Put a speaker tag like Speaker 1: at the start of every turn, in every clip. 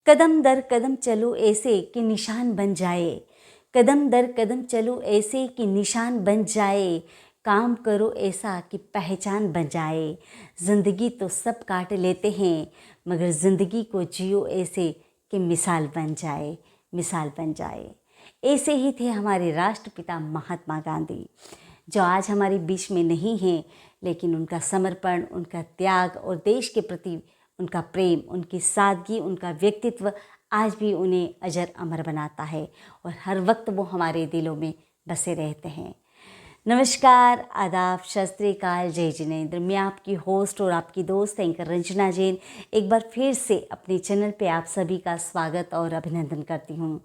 Speaker 1: कदम दर कदम चलो ऐसे कि निशान बन जाए, कदम दर कदम चलो ऐसे कि निशान बन जाए, काम करो ऐसा कि पहचान बन जाए। ज़िंदगी तो सब काट लेते हैं, मगर ज़िंदगी को जियो ऐसे कि मिसाल बन जाए, मिसाल बन जाए। ऐसे ही थे हमारे राष्ट्रपिता महात्मा गांधी, जो आज हमारे बीच में नहीं हैं, लेकिन उनका समर्पण, उनका त्याग और देश के प्रति उनका प्रेम, उनकी सादगी, उनका व्यक्तित्व आज भी उन्हें अजर अमर बनाता है और हर वक्त वो हमारे दिलों में बसे रहते हैं। नमस्कार, आदाब, सत श्री अकाल, जय जिनेंद्र। मैं आपकी होस्ट और आपकी दोस्त एंकर रंजना जैन एक बार फिर से अपने चैनल पे आप सभी का स्वागत और अभिनंदन करती हूँ।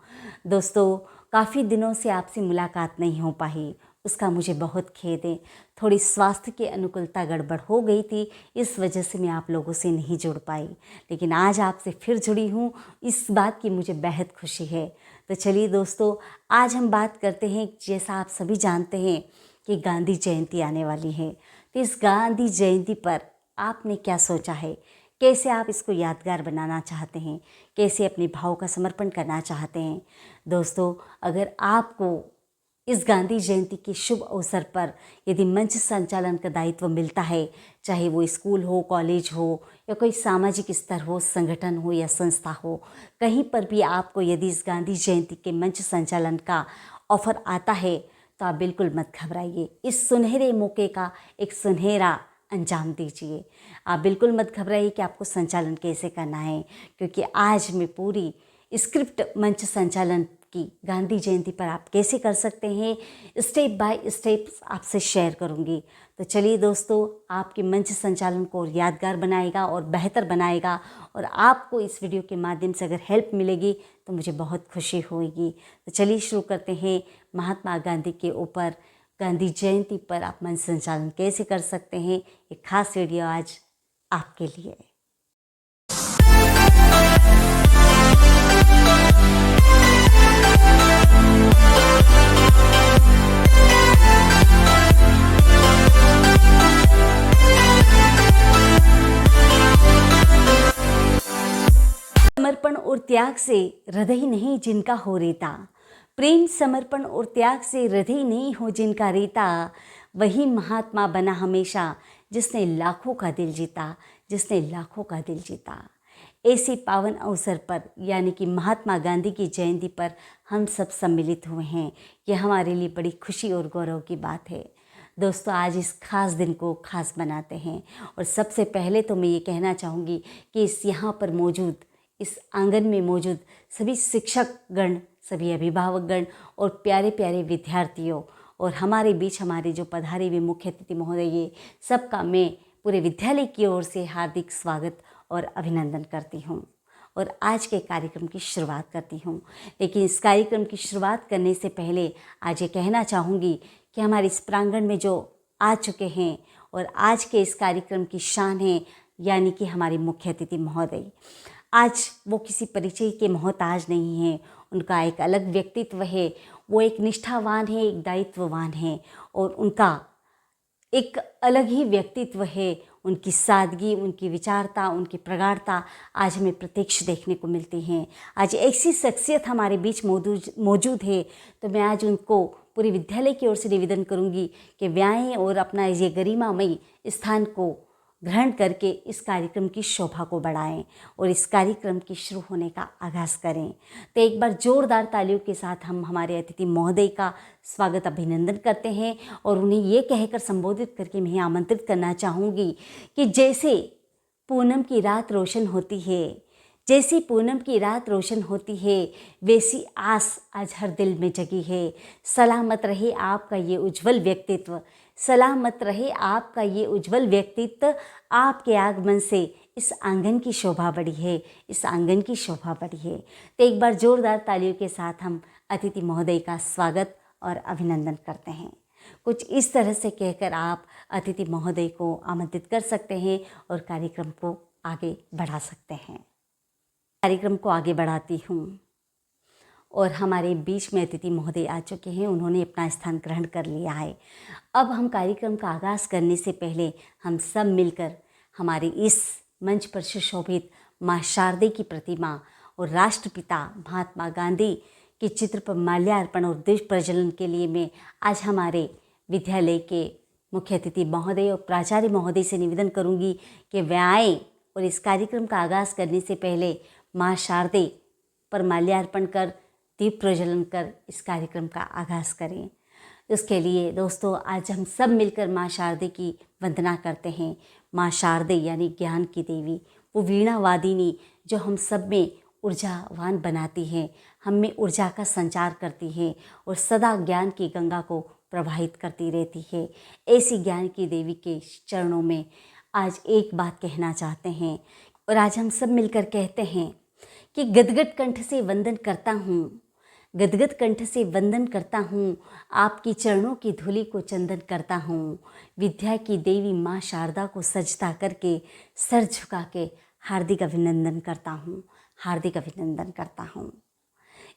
Speaker 1: दोस्तों, काफ़ी दिनों से आपसे मुलाकात नहीं हो पाई, उसका मुझे बहुत खेद है। थोड़ी स्वास्थ्य की अनुकूलता गड़बड़ हो गई थी, इस वजह से मैं आप लोगों से नहीं जुड़ पाई, लेकिन आज आपसे फिर जुड़ी हूँ, इस बात की मुझे बेहद खुशी है। तो चलिए दोस्तों, आज हम बात करते हैं, जैसा आप सभी जानते हैं कि गांधी जयंती आने वाली है। तो इस गांधी जयंती पर आपने क्या सोचा है, कैसे आप इसको यादगार बनाना चाहते हैं, कैसे अपने भाव का समर्पण करना चाहते हैं। दोस्तों, अगर आपको इस गांधी जयंती के शुभ अवसर पर यदि मंच संचालन का दायित्व मिलता है, चाहे वो स्कूल हो, कॉलेज हो या कोई सामाजिक स्तर हो, संगठन हो या संस्था हो, कहीं पर भी आपको यदि इस गांधी जयंती के मंच संचालन का ऑफर आता है तो आप बिल्कुल मत घबराइए। इस सुनहरे मौके का एक सुनहरा अंजाम दीजिए। आप बिल्कुल मत घबराइए कि आपको संचालन कैसे करना है, क्योंकि आज मैं पूरी स्क्रिप्ट मंच संचालन की गांधी जयंती पर आप कैसे कर सकते हैं, स्टेप बाय स्टेप आपसे शेयर करूंगी। तो चलिए दोस्तों, आपके मंच संचालन को यादगार बनाएगा और बेहतर बनाएगा, और आपको इस वीडियो के माध्यम से अगर हेल्प मिलेगी तो मुझे बहुत खुशी होगी। तो चलिए शुरू करते हैं। महात्मा गांधी के ऊपर गांधी जयंती पर आप मंच संचालन कैसे कर सकते हैं, एक खास वीडियो आज आपके लिए। समर्पण और त्याग से हृदय नहीं जिनका हो रीता, प्रेम समर्पण और त्याग से हृदय नहीं हो जिनका रीता, वही महात्मा बना हमेशा जिसने लाखों का दिल जीता, जिसने लाखों का दिल जीता। ऐसे पावन अवसर पर यानी कि महात्मा गांधी की जयंती पर हम सब सम्मिलित हुए हैं, ये हमारे लिए बड़ी खुशी और गौरव की बात है। दोस्तों, आज इस खास दिन को खास बनाते हैं, और सबसे पहले तो मैं ये कहना चाहूँगी कि इस यहाँ पर मौजूद, इस आंगन में मौजूद सभी शिक्षक गण, सभी अभिभावकगण और प्यारे प्यारे विद्यार्थियों, और हमारे बीच हमारे जो पधारे हुए मुख्य अतिथि महोदय, सबका मैं पूरे विद्यालय की ओर से हार्दिक स्वागत और अभिनंदन करती हूँ और आज के कार्यक्रम की शुरुआत करती हूँ। लेकिन इस कार्यक्रम की शुरुआत करने से पहले आज ये कहना चाहूँगी कि हमारे इस प्रांगण में जो आ चुके हैं और आज के इस कार्यक्रम की शान है, यानी कि हमारे मुख्य अतिथि महोदय, आज वो किसी परिचय के मोहताज नहीं हैं। उनका एक अलग व्यक्तित्व है, वो एक निष्ठावान है, एक दायित्ववान है, और उनका एक अलग ही व्यक्तित्व है। उनकी सादगी, उनकी विचारता, उनकी प्रगाढ़ता आज हमें प्रत्यक्ष देखने को मिलती हैं। आज ऐसी शख्सियत हमारे बीच मौजूद है, तो मैं आज उनको पूरे विद्यालय की ओर से निवेदन करूंगी कि वे आएं और अपना ये गरिमामयी स्थान को ग्रहण करके इस कार्यक्रम की शोभा को बढ़ाएं और इस कार्यक्रम की शुरू होने का आगाज़ करें। तो एक बार जोरदार तालियों के साथ हम हमारे अतिथि महोदय का स्वागत अभिनंदन करते हैं, और उन्हें ये कहकर संबोधित करके मैं आमंत्रित करना चाहूँगी कि जैसे पूनम की रात रोशन होती है, जैसी पूनम की रात रोशन होती है, वैसी आस आज हर दिल में जगी है। सलामत रहे आपका ये उज्जवल व्यक्तित्व, सलामत रहे आपका ये उज्जवल व्यक्तित्व, आपके आगमन से इस आंगन की शोभा बढ़ी है, इस आंगन की शोभा बढ़ी है। तो एक बार जोरदार तालियों के साथ हम अतिथि महोदय का स्वागत और अभिनंदन करते हैं। कुछ इस तरह से कहकर आप अतिथि महोदय को आमंत्रित कर सकते हैं और कार्यक्रम को आगे बढ़ा सकते हैं। कार्यक्रम को आगे बढ़ाती हूँ, और हमारे बीच में अतिथि महोदय आ चुके हैं, उन्होंने अपना स्थान ग्रहण कर लिया है। अब हम कार्यक्रम का आगाज़ करने से पहले हम सब मिलकर हमारे इस मंच पर सुशोभित माँ शारदे की प्रतिमा और राष्ट्रपिता महात्मा गांधी के चित्र पर माल्यार्पण और दीप प्रज्वलन के लिए मैं आज हमारे विद्यालय के मुख्य अतिथि महोदय और प्राचार्य महोदय से निवेदन करूंगी कि वे आएँ और इस कार्यक्रम का आगाज़ करने से पहले माँ शारदे पर माल्यार्पण कर दीप प्रज्वलन कर इस कार्यक्रम का आगाज़ करें। उसके लिए दोस्तों आज हम सब मिलकर माँ शारदे की वंदना करते हैं। माँ शारदे यानी ज्ञान की देवी, वो वीणा वादिनी जो हम सब में ऊर्जावान बनाती हैं, हम में ऊर्जा का संचार करती हैं और सदा ज्ञान की गंगा को प्रवाहित करती रहती है। ऐसी ज्ञान की देवी के चरणों में आज एक बात कहना चाहते हैं और आज हम सब मिलकर कहते हैं कि गदगद कंठ से वंदन करता हूँ, गदगद कंठ से वंदन करता हूँ, आपकी चरणों की धूलि को चंदन करता हूँ। विद्या की देवी माँ शारदा को सजदा करके सर झुका के हार्दिक अभिनंदन करता हूँ, हार्दिक अभिनंदन करता हूँ।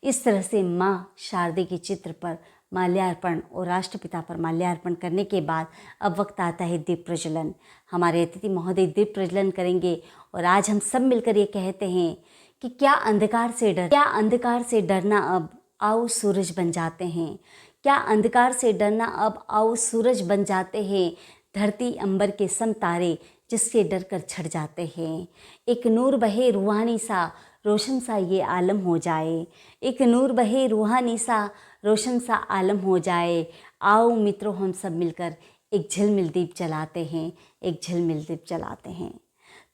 Speaker 1: इस तरह से माँ शारदे के चित्र पर माल्यार्पण और राष्ट्रपिता पर माल्यार्पण करने के बाद अब वक्त आता है दीप प्रज्वलन। हमारे अतिथि महोदय दीप प्रज्वलन करेंगे और आज हम सब मिलकर ये कहते हैं कि क्या अंधकार से डरना, अब आओ सूरज बन जाते हैं। क्या अंधकार से डरना, अब आओ सूरज बन जाते हैं। धरती अंबर के सम तारे जिससे डर कर छट जाते हैं। एक नूर बहे रूहानी सा रोशन सा ये आलम हो जाए, एक नूर बहे रूहानी सा रोशन सा आलम हो जाए। आओ मित्रों हम सब मिलकर एक झिलमिल दीप जलाते हैं, एक झिलमिल दीप जलाते हैं।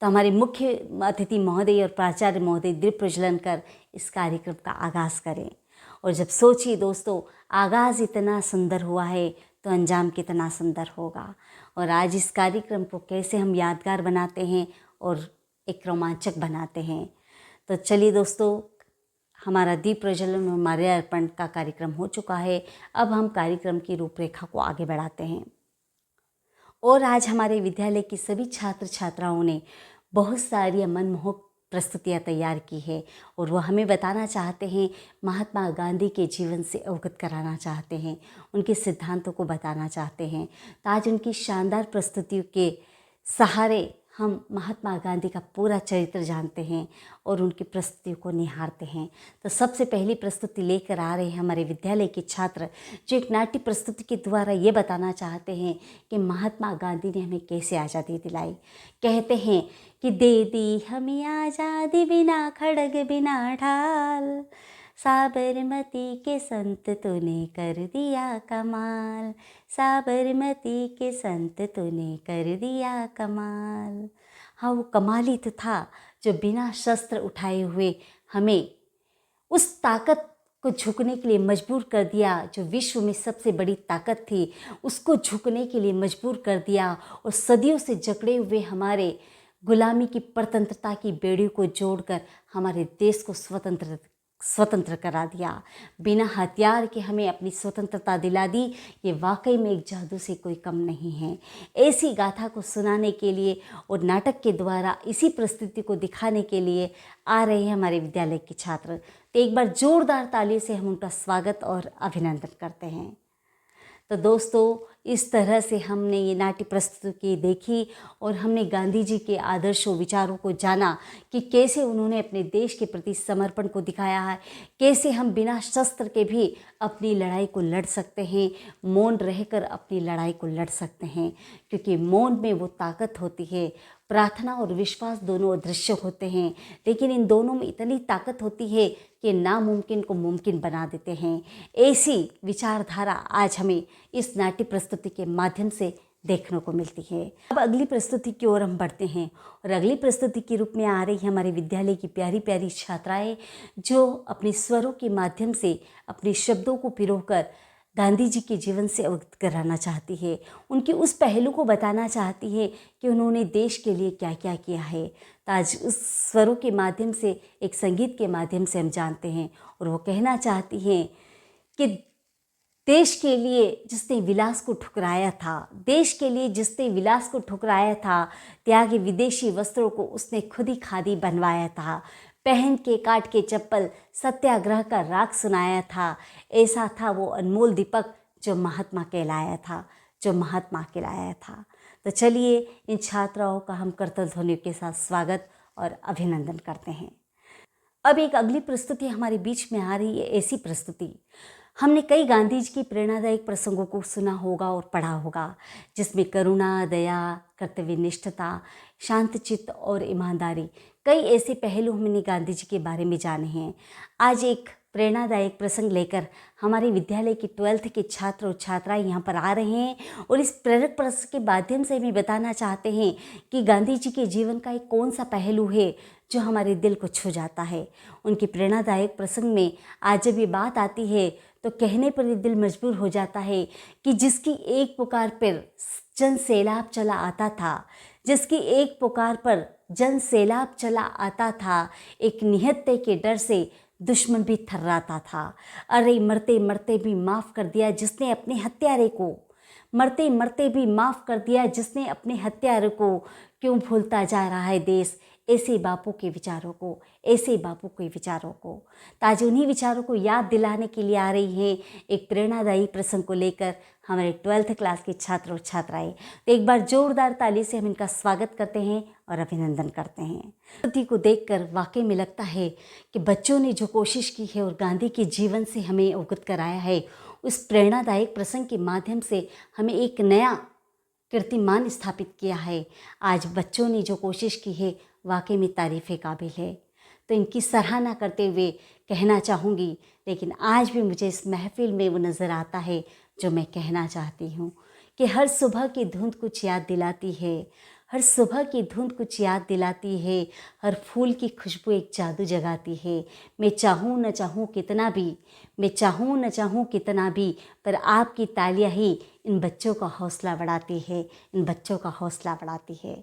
Speaker 1: तो हमारे मुख्य अतिथि महोदय और प्राचार्य महोदय दीप प्रज्वलन कर इस कार्यक्रम का आगाज़ करें। और जब सोचिए दोस्तों, आगाज़ इतना सुंदर हुआ है तो अंजाम कितना सुंदर होगा। और आज इस कार्यक्रम को कैसे हम यादगार बनाते हैं और एक रोमांचक बनाते हैं। तो चलिए दोस्तों, हमारा दीप प्रज्वलन और माल्यार्पण का कार्यक्रम हो चुका है। अब हम कार्यक्रम की रूपरेखा को आगे बढ़ाते हैं। और आज हमारे विद्यालय की सभी छात्र छात्राओं ने बहुत सारी मनमोहक प्रस्तुतियाँ तैयार की है और वो हमें बताना चाहते हैं, महात्मा गांधी के जीवन से अवगत कराना चाहते हैं, उनके सिद्धांतों को बताना चाहते हैं। तो आज उनकी शानदार प्रस्तुतियों के सहारे हम महात्मा गांधी का पूरा चरित्र जानते हैं और उनकी प्रस्तुतियों को निहारते हैं। तो सबसे पहली प्रस्तुति लेकर आ रहे हैं हमारे विद्यालय के छात्र, जो एक नाट्य प्रस्तुति के द्वारा ये बताना चाहते हैं कि महात्मा गांधी ने हमें कैसे आज़ादी दिलाई। कहते हैं कि दे दी हमें आज़ादी बिना खड़ग बिना ढाल, साबरमती के संत तूने कर दिया कमाल, साबरमती के संत तूने कर दिया कमाल। हाँ, वो कमाल ही तो था जो बिना शस्त्र उठाए हुए हमें उस ताकत को झुकने के लिए मजबूर कर दिया, जो विश्व में सबसे बड़ी ताकत थी उसको झुकने के लिए मजबूर कर दिया और सदियों से जकड़े हुए हमारे गुलामी की परतंत्रता की बेड़ियों को जोड़कर हमारे देश को स्वतंत्र करा दिया। बिना हथियार के हमें अपनी स्वतंत्रता दिला दी। ये वाकई में एक जादू से कोई कम नहीं है। ऐसी गाथा को सुनाने के लिए और नाटक के द्वारा इसी परिस्थिति को दिखाने के लिए आ रहे हैं हमारे विद्यालय के छात्र। तो एक बार जोरदार तालियों से हम उनका स्वागत और अभिनंदन करते हैं। तो दोस्तों, इस तरह से हमने ये नाट्य प्रस्तुति देखी और हमने गांधी जी के आदर्शों विचारों को जाना कि कैसे उन्होंने अपने देश के प्रति समर्पण को दिखाया है, कैसे हम बिना शस्त्र के भी अपनी लड़ाई को लड़ सकते हैं, मौन रहकर अपनी लड़ाई को लड़ सकते हैं। क्योंकि मौन में वो ताकत होती है। प्रार्थना और विश्वास दोनों अदृश्य होते हैं, लेकिन इन दोनों में इतनी ताकत होती है कि नामुमकिन को मुमकिन बना देते हैं। ऐसी विचारधारा आज हमें इस नाट्य प्रस्तुति के माध्यम से देखने को मिलती है। अब अगली प्रस्तुति की ओर हम बढ़ते हैं और अगली प्रस्तुति के रूप में आ रही है हमारे विद्यालय की प्यारी प्यारी छात्राएं, जो अपने स्वरों के माध्यम से अपने शब्दों को पिरोकर गांधी जी के जीवन से अवगत कराना चाहती है। उनके उस पहलू को बताना चाहती है कि उन्होंने देश के लिए क्या क्या किया है। तो आज उस स्वरों के माध्यम से, एक संगीत के माध्यम से हम जानते हैं और वो कहना चाहती हैं कि देश के लिए जिसने विलास को ठुकराया था, देश के लिए जिसने विलास को ठुकराया था, त्यागे विदेशी वस्त्रों को उसने खुद ही खादी बनवाया था, पहन के काट के चप्पल सत्याग्रह का राग सुनाया था। ऐसा था वो अनमोल दीपक जो महात्मा कहलाया था, जो महात्मा कहलाया था। तो चलिए इन छात्राओं का हम करतल ध्वनियों के साथ स्वागत और अभिनंदन करते हैं। अब एक अगली प्रस्तुति हमारे बीच में आ रही है, ऐसी प्रस्तुति। हमने कई गांधी जी की प्रेरणादायक प्रसंगों को सुना होगा और पढ़ा होगा, जिसमें करुणा, दया, कर्तव्यनिष्ठता, शांतचित्त और ईमानदारी, कई ऐसे पहलू हमने गांधी जी के बारे में जाने हैं। आज एक प्रेरणादायक प्रसंग लेकर हमारे विद्यालय की 12th के छात्र और छात्राएं यहाँ पर आ रहे हैं और इस प्रेरक प्रसंग के माध्यम से हमें बताना चाहते हैं कि गांधी जी के जीवन का एक कौन सा पहलू है जो हमारे दिल को छू जाता है। उनके प्रेरणादायक प्रसंग में आज जब ये बात आती है तो कहने पर ये दिल मजबूर हो जाता है कि जिसकी एक पुकार पर जन सैलाब चला आता था, जिसकी एक पुकार पर जन सैलाब चला आता था, एक निहत्थे के डर से दुश्मन भी थर्राता था। अरे मरते मरते भी माफ़ कर दिया जिसने अपने हत्यारे को, मरते मरते भी माफ़ कर दिया जिसने अपने हत्यारे को, क्यों भूलता जा रहा है देश ऐसे बापू के विचारों को, ऐसे बापू के विचारों को। तो आज उन्हीं विचारों को याद दिलाने के लिए आ रही हैं एक प्रेरणादायी प्रसंग को लेकर हमारे 12th क्लास के छात्र और छात्राएं। तो एक बार जोरदार ताली से हम इनका स्वागत करते हैं और अभिनंदन करते हैं। प्रस्तुति को देखकर वाकई में लगता है कि बच्चों ने जो कोशिश की है और गांधी के जीवन से हमें अवगत कराया है, उस प्रेरणादायक प्रसंग के माध्यम से हमें एक नया कीर्तिमान स्थापित किया है। आज बच्चों ने जो कोशिश की है वाकई में तारीफ़ काबिल है, तो इनकी सराहना करते हुए कहना चाहूँगी। लेकिन आज भी मुझे इस महफिल में वो नज़र आता है जो मैं कहना चाहती हूँ कि हर सुबह की धुंध कुछ याद दिलाती है, हर सुबह की धुंध कुछ याद दिलाती है, हर फूल की खुशबू एक जादू जगाती है। मैं चाहूँ न चाहूँ कितना भी, मैं चाहूँ न चाहूँ कितना भी, पर आपकी तालियां ही इन बच्चों का हौसला बढ़ाती है, इन बच्चों का हौसला बढ़ाती है।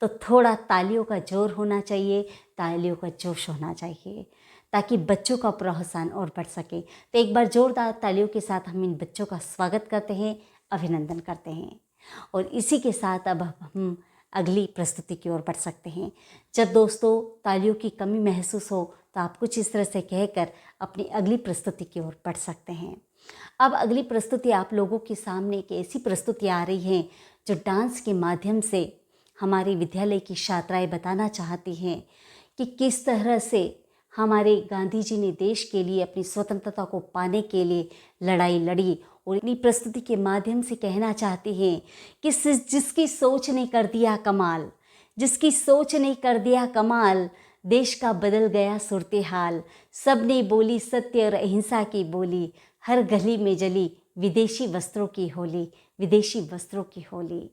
Speaker 1: तो थोड़ा तालियों का जोर होना चाहिए, तालियों का जोश होना चाहिए, ताकि बच्चों का प्रोत्साहन और बढ़ सके। तो एक बार जोरदार तालियों के साथ हम इन बच्चों का स्वागत करते हैं, अभिनंदन करते हैं। और इसी के साथ अब हम अगली प्रस्तुति की ओर बढ़ सकते हैं। जब दोस्तों तालियों की कमी महसूस हो तो आप कुछ इस तरह से कहकर अपनी अगली प्रस्तुति की ओर बढ़ सकते हैं। अब अगली प्रस्तुति आप लोगों के सामने एक ऐसी प्रस्तुति आ रही है जो डांस के माध्यम से हमारे विद्यालय की छात्राएं बताना चाहती हैं कि किस तरह से हमारे गांधी जी ने देश के लिए, अपनी स्वतंत्रता को पाने के लिए लड़ाई लड़ी। और इन्हीं प्रस्तुति के माध्यम से कहना चाहती हैं कि जिसकी सोच ने कर दिया कमाल, जिसकी सोच ने कर दिया कमाल, देश का बदल गया सूरते हाल। सब ने बोली सत्य और अहिंसा की बोली, हर गली में जली विदेशी वस्त्रों की होली, विदेशी वस्त्रों की होली।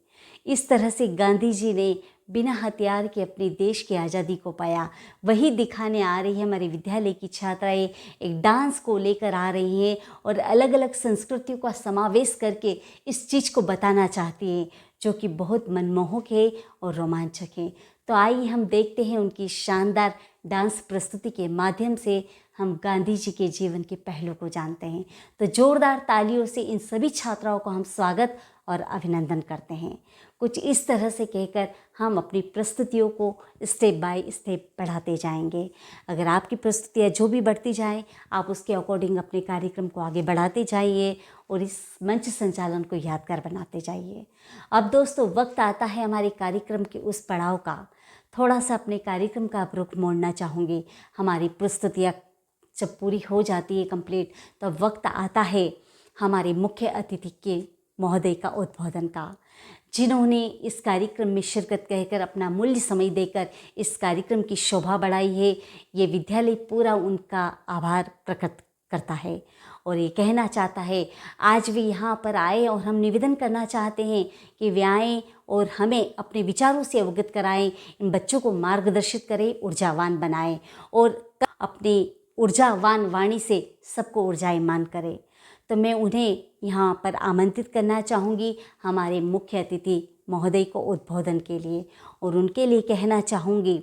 Speaker 1: इस तरह से गांधी जी ने बिना हथियार के अपने देश की आज़ादी को पाया। वही दिखाने आ रही है हमारे विद्यालय की छात्राएं, एक डांस को लेकर आ रही हैं और अलग अलग संस्कृतियों का समावेश करके इस चीज़ को बताना चाहती हैं, जो कि बहुत मनमोहक है और रोमांचक है। तो आइए हम देखते हैं उनकी शानदार डांस प्रस्तुति के माध्यम से हम गांधी जी के जीवन के पहलू को जानते हैं। तो जोरदार तालियों से इन सभी छात्राओं को हम स्वागत और अभिनंदन करते हैं। कुछ इस तरह से कहकर हम अपनी प्रस्तुतियों को स्टेप बाय स्टेप बढ़ाते जाएंगे। अगर आपकी प्रस्तुतियाँ जो भी बढ़ती जाएं, आप उसके अकॉर्डिंग अपने कार्यक्रम को आगे बढ़ाते जाइए और इस मंच संचालन को यादगार बनाते जाइए। अब दोस्तों वक्त आता है हमारे कार्यक्रम के उस पड़ाव का। थोड़ा सा अपने कार्यक्रम का रुख मोड़ना चाहूँगी। हमारी प्रस्तुतियाँ जब पूरी हो जाती है कंप्लीट, तब वक्त आता है हमारे मुख्य अतिथि के महोदय का उद्बोधन का, जिन्होंने इस कार्यक्रम में शिरकत कहकर अपना मूल्य समय देकर इस कार्यक्रम की शोभा बढ़ाई है। ये विद्यालय पूरा उनका आभार प्रकट करता है और ये कहना चाहता है आज वे यहाँ पर आए और हम निवेदन करना चाहते हैं कि वे आएँ और हमें अपने विचारों से अवगत कराएं, इन बच्चों को मार्गदर्शित करें, ऊर्जावान बनाएं और अपनी ऊर्जावान वाणी से सबको ऊर्जायमान करें। तो मैं उन्हें यहाँ पर आमंत्रित करना चाहूँगी हमारे मुख्य अतिथि महोदय को उद्बोधन के लिए, और उनके लिए कहना चाहूँगी,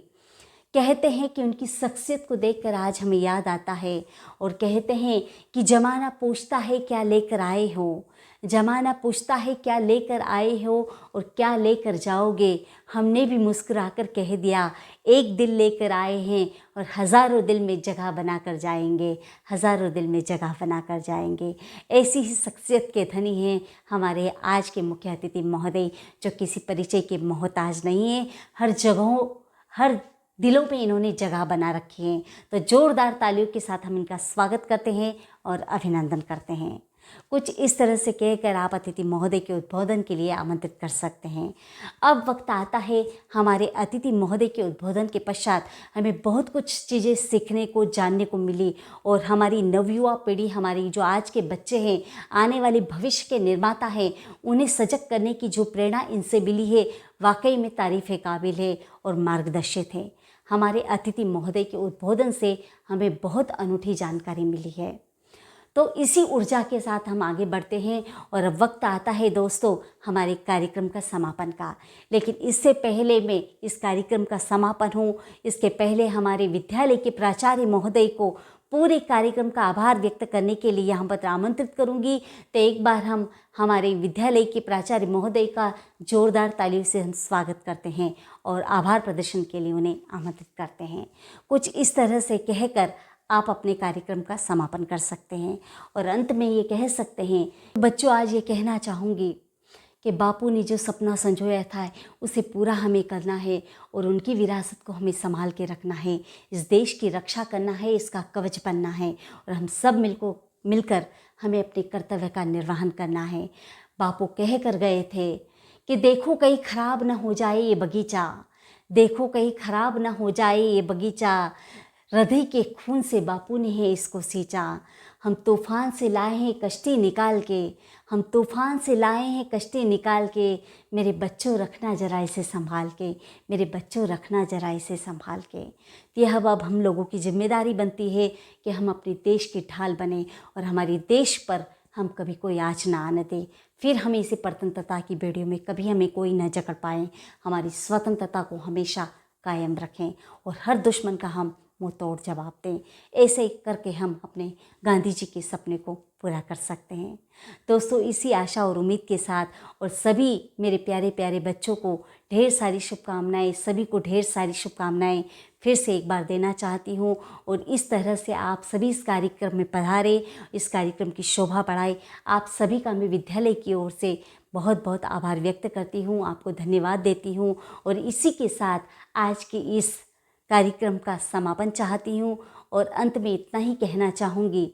Speaker 1: कहते हैं कि उनकी शख्सियत को देखकर आज हमें याद आता है और कहते हैं कि ज़माना पूछता है क्या लेकर आए हो, ज़माना पूछता है क्या लेकर आए हो और क्या लेकर जाओगे। हमने भी मुस्कुराकर कह दिया एक दिल लेकर आए हैं और हज़ारों दिल में जगह बना कर जाएंगे, हज़ारों दिल में जगह बना कर जाएंगे। ऐसी ही शख्सियत के धनी हैं हमारे आज के मुख्य अतिथि महोदय, जो किसी परिचय के मोहताज नहीं हैं। हर जगहों, हर दिलों में इन्होंने जगह बना रखी है। तो जोरदार तालियों के साथ हम इनका स्वागत करते हैं और अभिनंदन करते हैं। कुछ इस तरह से कहकर आप अतिथि महोदय के उद्बोधन के लिए आमंत्रित कर सकते हैं। अब वक्त आता है हमारे अतिथि महोदय के उद्बोधन के पश्चात हमें बहुत कुछ चीज़ें सीखने को, जानने को मिली और हमारी नवयुवा पीढ़ी, हमारी जो आज के बच्चे हैं, आने वाले भविष्य के निर्माता हैं, उन्हें सजग करने की जो प्रेरणा इनसे मिली है वाकई में तारीफ़ काबिल है और मार्गदर्शित है। हमारे अतिथि महोदय के उद्बोधन से हमें बहुत अनूठी जानकारी मिली है। तो इसी ऊर्जा के साथ हम आगे बढ़ते हैं और अब वक्त आता है दोस्तों हमारे कार्यक्रम का समापन का। लेकिन इससे पहले मैं इस कार्यक्रम का समापन हो, इसके पहले हमारे विद्यालय के प्राचार्य महोदय को पूरे कार्यक्रम का आभार व्यक्त करने के लिए यहाँ पर आमंत्रित करूँगी। तो एक बार हम हमारे विद्यालय के प्राचार्य महोदय का जोरदार तालियों से हम स्वागत करते हैं और आभार प्रदर्शन के लिए उन्हें आमंत्रित करते हैं। कुछ इस तरह से कहकर आप अपने कार्यक्रम का समापन कर सकते हैं और अंत में ये कह सकते हैं, बच्चों आज ये कहना चाहूँगी कि बापू ने जो सपना संजोया था उसे पूरा हमें करना है और उनकी विरासत को हमें संभाल के रखना है। इस देश की रक्षा करना है, इसका कवच बनना है और हम सब मिलकर हमें अपने कर्तव्य का निर्वहन करना है। बापू कह कर गए थे कि देखो कहीं खराब ना हो जाए ये बगीचा, देखो कहीं खराब ना हो जाए ये बगीचा, हृदय के खून से बापू ने है इसको सींचा। हम तूफान से लाए हैं कश्ती निकाल के, हम तूफान से लाए हैं कश्ती निकाल के, मेरे बच्चों रखना जरा इसे संभाल के, मेरे बच्चों रखना जरा इसे संभाल के। यह अब हम लोगों की जिम्मेदारी बनती है कि हम अपने देश की ढाल बने और हमारे देश पर हम कभी कोई आँच ना आने दें। फिर हमें इसे स्वतंत्रता की बेड़ियों में कभी हमें कोई न जकड़ पाए। हमारी स्वतंत्रता को हमेशा कायम रखें और हर दुश्मन का हम मुँह तोड़ जवाब दें। ऐसे करके हम अपने गांधी जी के सपने को पूरा कर सकते हैं। दोस्तों इसी आशा और उम्मीद के साथ और सभी मेरे प्यारे प्यारे बच्चों को ढेर सारी शुभकामनाएं, सभी को ढेर सारी शुभकामनाएं फिर से एक बार देना चाहती हूँ। और इस तरह से आप सभी इस कार्यक्रम में पधारे, इस कार्यक्रम की शोभा बढ़ाए। आप सभी का मैं विद्यालय की ओर से बहुत बहुत आभार व्यक्त करती हूँ, आपको धन्यवाद देती हूँ। और इसी के साथ आज की इस कार्यक्रम का समापन चाहती हूँ और अंत में इतना ही कहना चाहूँगी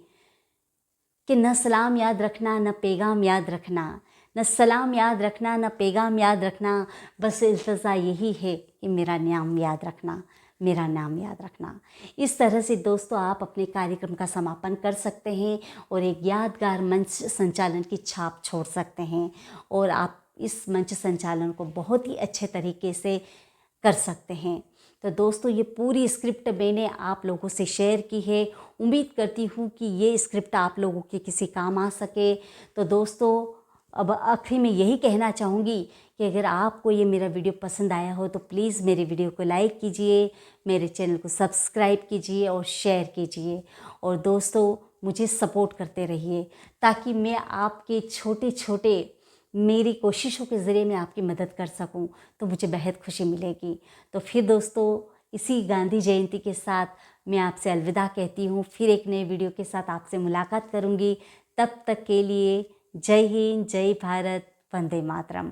Speaker 1: कि न सलाम याद रखना, न पैगाम याद रखना, न सलाम याद रखना, न पैगाम याद रखना, बस इल्तिजा यही है कि मेरा नाम याद रखना, मेरा नाम याद रखना। इस तरह से दोस्तों आप अपने कार्यक्रम का समापन कर सकते हैं और एक यादगार मंच संचालन की छाप छोड़ सकते हैं और आप इस मंच संचालन को बहुत ही अच्छे तरीके से कर सकते हैं। तो दोस्तों ये पूरी स्क्रिप्ट मैंने आप लोगों से शेयर की है। उम्मीद करती हूँ कि ये स्क्रिप्ट आप लोगों के किसी काम आ सके। तो दोस्तों अब आखिर में यही कहना चाहूँगी कि अगर आपको ये मेरा वीडियो पसंद आया हो तो प्लीज़ मेरे वीडियो को लाइक कीजिए, मेरे चैनल को सब्सक्राइब कीजिए और शेयर कीजिए। और दोस्तों मुझे सपोर्ट करते रहिए ताकि मैं आपके छोटे छोटे मेरी कोशिशों के ज़रिए मैं आपकी मदद कर सकूं, तो मुझे बेहद खुशी मिलेगी। तो फिर दोस्तों इसी गांधी जयंती के साथ मैं आपसे अलविदा कहती हूँ। फिर एक नए वीडियो के साथ आपसे मुलाकात करूँगी। तब तक के लिए जय हिंद, जय भारत, वंदे मातरम।